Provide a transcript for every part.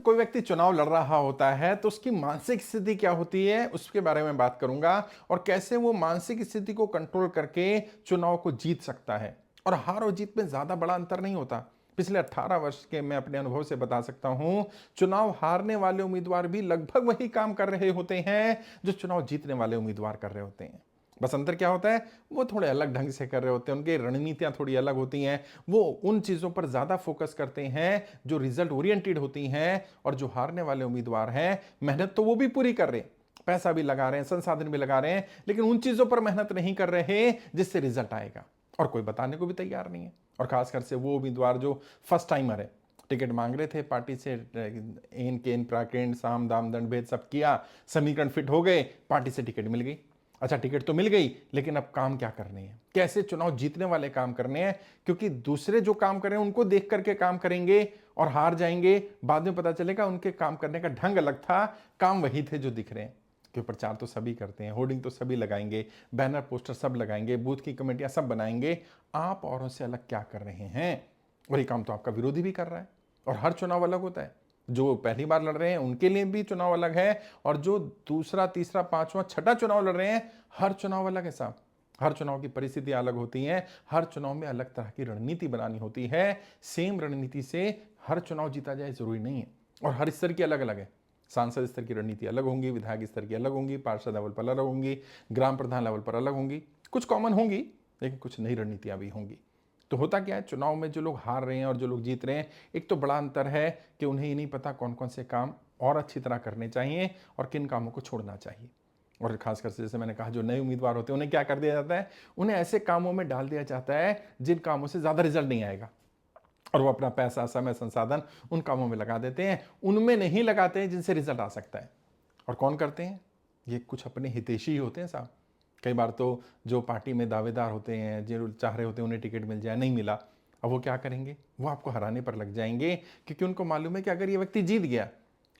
कोई व्यक्ति चुनाव लड़ रहा होता है तो उसकी मानसिक स्थिति क्या होती है उसके बारे में बात करूंगा और कैसे वो मानसिक स्थिति को कंट्रोल करके चुनाव को जीत सकता है। और हार और जीत में ज्यादा बड़ा अंतर नहीं होता। पिछले 18 वर्ष के मैं अपने अनुभव से बता सकता हूं, चुनाव हारने वाले उम्मीदवार भी लगभग वही काम कर रहे होते हैं जो चुनाव जीतने वाले उम्मीदवार कर रहे होते हैं। बस अंतर क्या होता है, वो थोड़े अलग ढंग से कर रहे होते हैं, उनकी रणनीतियां थोड़ी अलग होती हैं। वो उन चीजों पर ज्यादा फोकस करते हैं जो रिजल्ट ओरिएंटेड होती हैं। और जो हारने वाले उम्मीदवार हैं, मेहनत तो वो भी पूरी कर रहे हैं, पैसा भी लगा रहे हैं, संसाधन भी लगा रहे हैं, लेकिन उन चीजों पर मेहनत नहीं कर रहे जिससे रिजल्ट आएगा। और कोई बताने को भी तैयार नहीं है। और खासकर से वो उम्मीदवार जो फर्स्ट टाइमर है, टिकट मांग रहे थे पार्टी से, एन केन प्राकेंड साम दाम दंड भेद सब किया, समीकरण फिट हो गए, पार्टी से टिकट मिल गई। अच्छा, टिकट तो मिल गई, लेकिन अब काम क्या करने हैं, कैसे चुनाव जीतने वाले काम करने हैं। क्योंकि दूसरे जो काम कर रहे हैं उनको देख करके काम करेंगे और हार जाएंगे। बाद में पता चलेगा उनके काम करने का ढंग अलग था, काम वही थे जो दिख रहे हैं। क्योंकि प्रचार तो सभी करते हैं, होर्डिंग तो सभी लगाएंगे, बैनर पोस्टर सब लगाएंगे, बूथ की कमेटियां सब बनाएंगे। आप औरों से अलग क्या कर रहे हैं? और ये काम तो आपका विरोधी भी कर रहा है। और हर चुनाव अलग होता है। जो पहली बार लड़ रहे हैं उनके लिए भी चुनाव अलग है, और जो दूसरा तीसरा पांचवा छठा चुनाव लड़ रहे हैं, हर चुनाव अलग है साहब। हर चुनाव की परिस्थितियां अलग होती हैं, हर चुनाव में अलग तरह की रणनीति बनानी होती है। सेम रणनीति से हर चुनाव जीता जाए जरूरी नहीं है। और हर स्तर की अलग अलग है। सांसद स्तर की रणनीति अलग होंगी, विधायक स्तर की अलग होंगी, पार्षद लेवल पर अलग होंगी, ग्राम प्रधान लेवल पर अलग होंगी। कुछ कॉमन होंगी, लेकिन कुछ नई रणनीतियां भी होंगी। तो होता क्या है, चुनाव में जो लोग हार रहे हैं और जो लोग जीत रहे हैं, एक तो बड़ा अंतर है कि उन्हें ये नहीं पता कौन कौन से काम और अच्छी तरह करने चाहिए और किन कामों को छोड़ना चाहिए। और खासकर से जैसे मैंने कहा, जो नए उम्मीदवार होते हैं उन्हें क्या कर दिया जाता है, उन्हें ऐसे कामों में डाल दिया जाता है जिन कामों से ज्यादा रिजल्ट नहीं आएगा। और वो अपना पैसा समय संसाधन उन कामों में लगा देते हैं, उनमें नहीं लगाते हैं जिनसे रिजल्ट आ सकता है। और कौन करते हैं, ये कुछ अपने हितैषी ही होते हैं साहब। कई बार तो जो पार्टी में दावेदार होते हैं, जो चाह रहे होते हैं उन्हें टिकट मिल जाए, नहीं मिला, अब वो क्या करेंगे, वो आपको हराने पर लग जाएंगे। क्योंकि उनको मालूम है कि अगर ये व्यक्ति जीत गया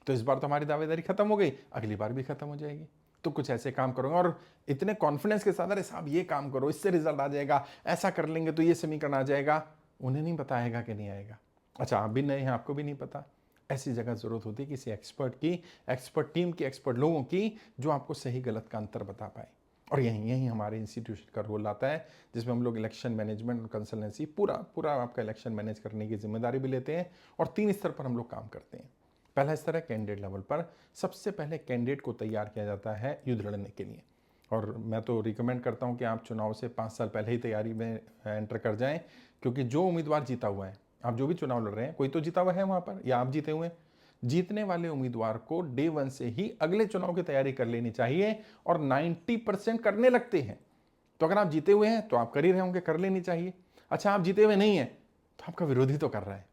तो इस बार तो हमारी दावेदारी खत्म हो गई, अगली बार भी खत्म हो जाएगी। तो कुछ ऐसे काम करूंगा और इतने कॉन्फिडेंस के साथ, अरे साहब ये काम करो, इससे रिजल्ट आ जाएगा, ऐसा कर लेंगे तो ये समीकरण आ जाएगा। उन्हें नहीं बताएगा कि नहीं आएगा। अच्छा, आप भी नए हैं, आपको भी नहीं पता। ऐसी जगह जरूरत होती है किसी एक्सपर्ट की, एक्सपर्ट टीम की, एक्सपर्ट लोगों की, जो आपको सही गलत का अंतर बता पाए। और यहीं यहीं हमारे इंस्टीट्यूशन का रोल आता है, जिसमें हम लोग इलेक्शन मैनेजमेंट और कंसल्टेंसी, पूरा पूरा आपका इलेक्शन मैनेज करने की जिम्मेदारी भी लेते हैं। और 3 स्तर पर हम लोग काम करते हैं। पहला स्तर है कैंडिडेट लेवल पर। सबसे पहले कैंडिडेट को तैयार किया जाता है युद्ध लड़ने के लिए। और मैं तो रिकमेंड करता हूं कि आप चुनाव से 5 साल पहले ही तैयारी में एंटर कर जाएं। क्योंकि जो उम्मीदवार जीता हुआ है, आप जो भी चुनाव लड़ रहे हैं, कोई तो जीता हुआ है वहां पर, या आप जीते हुए हैं, जीतने वाले उम्मीदवार को डे 1 से ही अगले चुनाव की तैयारी कर लेनी चाहिए। और 90% करने लगते हैं। तो अगर आप जीते हुए हैं तो आप कर ही रहे होंगे, कर लेनी चाहिए। अच्छा, आप जीते हुए नहीं है तो आपका विरोधी तो कर रहा है।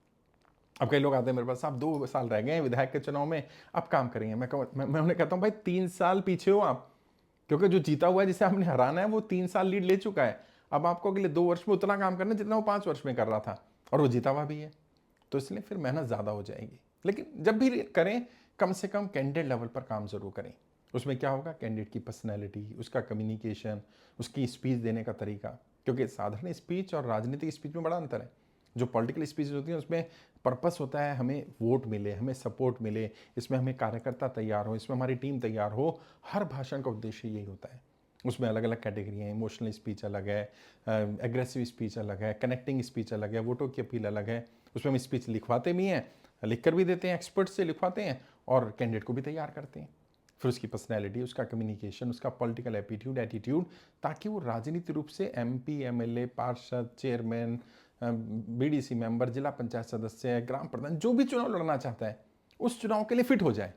अब कई लोग आते हैं मेरे पास, साहब 2 साल रह गए हैं विधायक के चुनाव में, अब काम करेंगे। मैं उन्हें कहता हूं, भाई 3 साल पीछे हो आप। क्योंकि जो जीता हुआ है, जिसे आपने हराना है, वो 3 साल लीड ले चुका है। अब आपको अगले 2 वर्ष में उतना काम करना है जितना वो 5 वर्ष में कर रहा था, और वो जीता हुआ भी है। तो इसलिए फिर मेहनत ज़्यादा हो जाएगी। लेकिन जब भी करें, कम से कम कैंडिडेट लेवल पर काम जरूर करें। उसमें क्या होगा, कैंडिडेट की पर्सनैलिटी, उसका कम्युनिकेशन, उसकी स्पीच देने का तरीका। क्योंकि साधारण स्पीच और राजनीतिक स्पीच में बड़ा अंतर है। जो पॉलिटिकल स्पीच होती है उसमें पर्पस होता है हमें वोट मिले, हमें सपोर्ट मिले, इसमें हमें कार्यकर्ता तैयार हो, इसमें हमारी टीम तैयार हो। हर भाषण का उद्देश्य यही होता है। उसमें अलग अलग कैटेगरी हैं, इमोशनल स्पीच अलग है, एग्रेसिव स्पीच अलग है, कनेक्टिंग स्पीच अलग है, वोटों की अपील अलग है। उसमें हम स्पीच लिखवाते भी हैं, लिख कर भी देते हैं, एक्सपर्ट से लिखवाते हैं, और कैंडिडेट को भी तैयार करते हैं। फिर उसकी पर्सनैलिटी, उसका कम्युनिकेशन, उसका पॉलिटिकल एटीट्यूड एटीट्यूड, ताकि वो राजनीतिक रूप से एमपी, एमएलए, पार्षद, चेयरमैन, बीडीसी मेंबर, जिला पंचायत सदस्य, ग्राम प्रधान, जो भी चुनाव लड़ना चाहता है, उस चुनाव के लिए फिट हो जाए।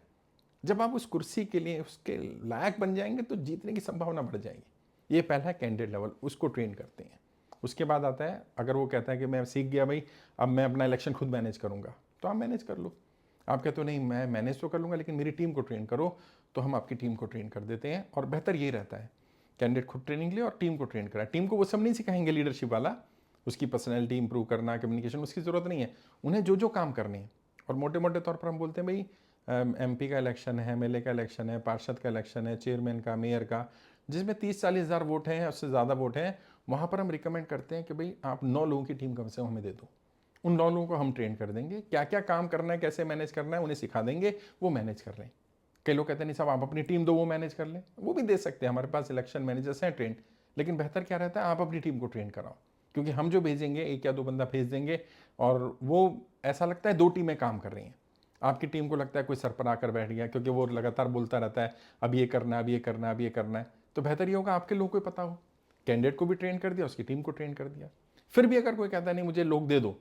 जब आप उस कुर्सी के लिए उसके लायक बन जाएंगे तो जीतने की संभावना बढ़ जाएगी। ये पहला कैंडिडेट लेवल, उसको ट्रेन करते हैं। उसके बाद आता है, अगर वो कहता है कि मैं सीख गया भाई, अब मैं अपना इलेक्शन खुद मैनेज करूंगा, तो आप मैनेज कर लो। आप कहते हो नहीं मैं मैनेज तो कर लूंगा लेकिन मेरी टीम को ट्रेन करो, तो हम आपकी टीम को ट्रेन कर देते हैं। और बेहतर ये रहता है, कैंडिडेट खुद ट्रेनिंग ले और टीम को ट्रेन कराए। टीम को वो सब नहीं सिखाएंगे लीडरशिप वाला, उसकी पर्सनैलिटी इंप्रूव करना, कम्युनिकेशन, उसकी जरूरत नहीं है। उन्हें जो जो काम करने हैं, और मोटे मोटे तौर पर हम बोलते हैं भाई, एमपी का इलेक्शन है, एमएलए का इलेक्शन है, पार्षद का इलेक्शन है, चेयरमैन का, मेयर का, जिसमें 30-40 हज़ार वोट हैं, उससे ज़्यादा वोट हैं, वहाँ पर हम रिकमेंड करते हैं कि भाई आप 9 लोगों की टीम कम से कम हमें दे दो। उन 9 लोगों को हम ट्रेन कर देंगे, क्या क्या काम करना है, कैसे मैनेज करना है उन्हें सिखा देंगे, वो मैनेज कर लें। कई लोग कहते हैं नहीं साहब आप अपनी टीम दो वो मैनेज कर लें, वो भी दे सकते हैं, हमारे पास इलेक्शन मैनेजर्स हैं ट्रेंड। लेकिन बेहतर क्या रहता है आप अपनी टीम को ट्रेन कराओ, क्योंकि हम जो भेजेंगे एक या दो बंदा भेज देंगे और वो ऐसा लगता है 2 टीमें काम कर रही हैं। आपकी टीम को लगता है कोई सर पर आकर बैठ गया, क्योंकि वो लगातार बोलता रहता है अब ये करना है, अब ये करना है, अब ये करना है। तो बेहतर ये होगा आपके लोगों को पता हो, कैंडिडेट को भी ट्रेन कर दिया, उसकी टीम को ट्रेन कर दिया। फिर भी अगर कोई कहता है नहीं मुझे लोग दे दो,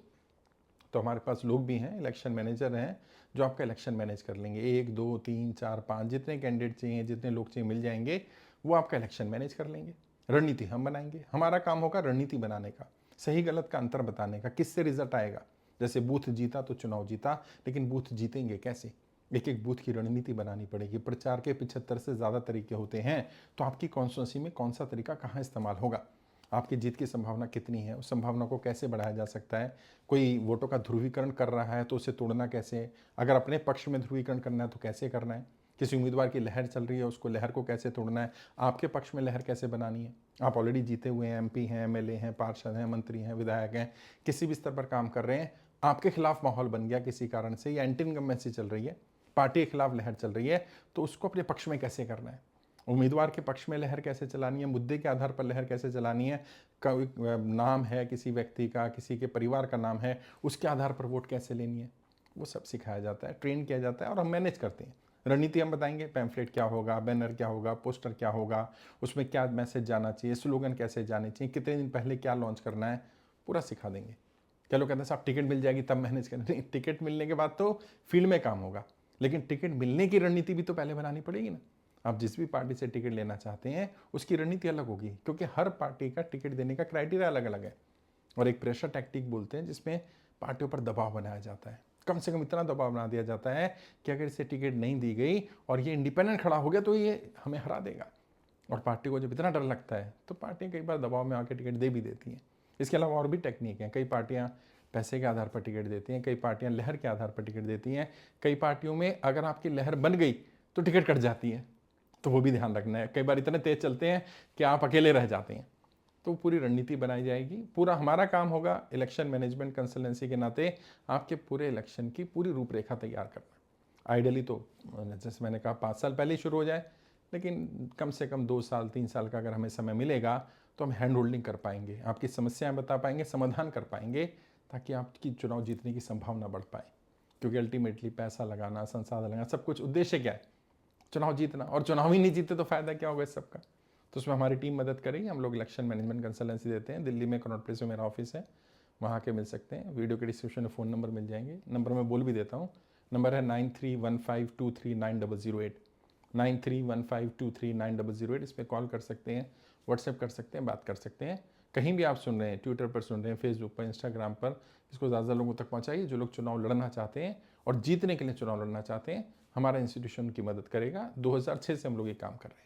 तो हमारे पास लोग भी हैं, इलेक्शन मैनेजर हैं जो आपका इलेक्शन मैनेज कर लेंगे। 1 2 3 4 5 जितने कैंडिडेट चाहिए, जितने लोग चाहिए मिल जाएंगे, वो आपका इलेक्शन मैनेज कर लेंगे। रणनीति हम बनाएंगे, हमारा काम होगा रणनीति बनाने का, सही गलत का अंतर बताने का, किससे रिजल्ट आएगा। जैसे बूथ जीता तो चुनाव जीता, लेकिन बूथ जीतेंगे कैसे, एक एक बूथ की रणनीति बनानी पड़ेगी। प्रचार के 75 से ज़्यादा तरीके होते हैं, तो आपकी कॉन्स्टिट्यूंसी में कौन सा तरीका कहाँ इस्तेमाल होगा, आपकी जीत की संभावना कितनी है, उस संभावना को कैसे बढ़ाया जा सकता है। कोई वोटों का ध्रुवीकरण कर रहा है तो उसे तोड़ना कैसे, अगर अपने पक्ष में ध्रुवीकरण करना है तो कैसे करना है, किसी उम्मीदवार की लहर चल रही है उसको लहर को कैसे तोड़ना है, आपके पक्ष में लहर कैसे बनानी है। आप ऑलरेडी जीते हुए हैं, एमपी हैं, एमएलए हैं, पार्षद हैं, मंत्री हैं, विधायक हैं, किसी भी स्तर पर काम कर रहे हैं, आपके खिलाफ माहौल बन गया किसी कारण से, या एंटी इनकम्बेंसी चल रही है, पार्टी के खिलाफ लहर चल रही है, तो उसको अपने पक्ष में कैसे करना है, उम्मीदवार के पक्ष में लहर कैसे चलानी है, मुद्दे के आधार पर लहर कैसे चलानी है, कोई नाम है किसी व्यक्ति का, किसी के परिवार का नाम है, उसके आधार पर वोट कैसे लेनी है, वो सब सिखाया जाता है, ट्रेन किया जाता है और हम मैनेज करते हैं। रणनीति हम बताएंगे, पैम्फलेट क्या होगा, बैनर क्या होगा, पोस्टर क्या होगा, उसमें क्या मैसेज जाना चाहिए, स्लोगन कैसे जाने चाहिए, कितने दिन पहले क्या लॉन्च करना है, पूरा सिखा देंगे। क्या लोग कहते हैं साहब टिकट मिल जाएगी तब मैनेज करें, नहीं, टिकट मिलने के बाद तो फील्ड में काम होगा, लेकिन टिकट मिलने की रणनीति भी तो पहले बनानी पड़ेगी ना। आप जिस भी पार्टी से टिकट लेना चाहते हैं उसकी रणनीति अलग होगी, क्योंकि हर पार्टी का टिकट देने का क्राइटेरिया अलग अलग है। और एक प्रेशर टैक्टिक बोलते हैं जिसमें पार्टियों पर दबाव बनाया जाता है, कम से कम इतना दबाव बना दिया जाता है कि अगर इसे टिकट नहीं दी गई और ये इंडिपेंडेंट खड़ा हो गया तो ये हमें हरा देगा। और पार्टी को जब इतना डर लगता है तो पार्टियां कई बार दबाव में आकर टिकट दे भी देती हैं। इसके अलावा और भी टेक्निक हैं, कई पार्टियां पैसे के आधार पर टिकट देती हैं, कई पार्टियां लहर के आधार पर टिकट देती हैं, कई पार्टियों में अगर आपकी लहर बन गई तो टिकट कट जाती है, तो वो भी ध्यान रखना है। कई बार इतने तेज चलते हैं कि आप अकेले रह जाते हैं, तो पूरी रणनीति बनाई जाएगी। पूरा हमारा काम होगा इलेक्शन मैनेजमेंट कंसल्टेंसी के नाते आपके पूरे इलेक्शन की पूरी रूपरेखा तैयार करना। आइडियली तो जैसे मैंने कहा 5 साल पहले ही शुरू हो जाए, लेकिन कम से कम 2 साल 3 साल का अगर हमें समय मिलेगा तो हम हैंड होल्डिंग कर पाएंगे, आपकी समस्याएं बता पाएंगे, समाधान कर पाएंगे, ताकि आपकी चुनाव जीतने की संभावना बढ़ पाए। क्योंकि अल्टीमेटली पैसा लगाना, संसाधन लगाना, सब कुछ उद्देश्य क्या है, चुनाव जीतना। और चुनाव ही नहीं जीते तो फायदा क्या होगा इस सबका। तो उसमें हमारी टीम मदद करेगी। हम लोग इलेक्शन मैनेजमेंट कंसल्टेंसी देते हैं, दिल्ली में कनॉट प्लेस में मेरा ऑफिस है, वहाँ के मिल सकते हैं। वीडियो के डिस्क्रिप्शन में फ़ोन नंबर मिल जाएंगे, नंबर मैं बोल भी देता हूँ। नंबर है 9315239008, 9315239008। इस पर कॉल कर सकते हैं, व्हाट्सएप कर सकते हैं, बात कर सकते हैं। कहीं भी आप सुन रहे हैं, ट्विटर पर सुन रहे हैं, फेसबुक पर, इंस्टाग्राम पर, इसको ज़्यादा लोगों तक पहुँचाइए। जो लोग चुनाव लड़ना चाहते हैं और जीतने के लिए चुनाव लड़ना चाहते हैं, हमारा इंस्टीट्यूशन उनकी मदद करेगा। 2006 से हम लोग ये काम कर रहे हैं।